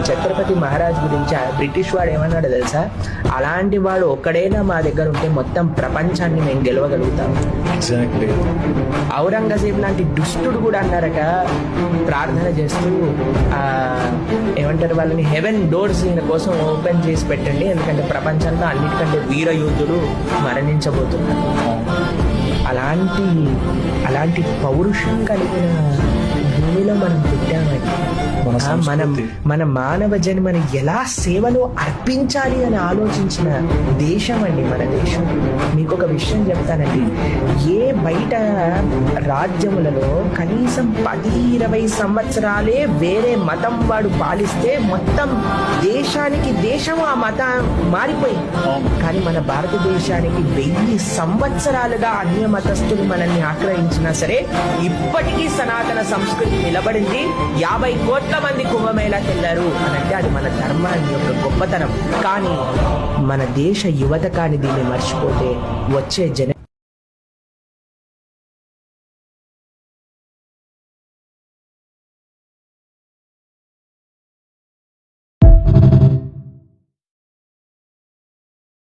ఛత్రపతి మహారాజ్ గురించి ఆ బ్రిటిష్ వాడు ఏమన్నాడు తెలుసా? అలాంటి వాడు ఒక్కడైనా మా దగ్గర ఉంటే మొత్తం ప్రపంచాన్ని మేము గెలవగలుగుతాం. ఎగ్జాక్ట్లీ. ఔరంగజేబ్ లాంటి దుష్టుడు కూడా అన్నారట, ప్రార్థన చేస్తూ ఏమంటారు వాళ్ళని, హెవెన్ డోర్స్ ఈయన కోసం ఓపెన్ చేసి పెట్టండి, ఎందుకంటే ప్రపంచంలో అన్నిటికంటే వీర యోధుడు మరణించబోతున్నారు. అలాంటి పౌరుషం కలిగిన భూమిలో మనం పుట్టామండి. మన మానవ జన్మని ఎలా సేవలో అర్పించాలి అని ఆలోచించిన దేశం అండి మన దేశం. మీకు ఒక విషయం చెప్తానండి, ఏ బయట రాజ్యములలో కనీసం 10-20 సంవత్సరాలే వేరే మతం వాడు పాలిస్తే మొత్తం దేశం ఆ మతం మారిపోయింది. కానీ మన భారతదేశానికి 1000 సంవత్సరాలుగా అన్య మతస్థులు మనల్ని ఆక్రమించినా సరే ఇప్పటికీ సనాతన సంస్కృతి నిలబడింది. 50 కోట్ల మంది కుంభమేళాకి వెళ్ళారు అని అంటే అది మన ధర్మాన్ని యొక్క గొప్పతనం. కానీ మన దేశ యువత కానీ దీన్ని మర్చిపోతే వచ్చే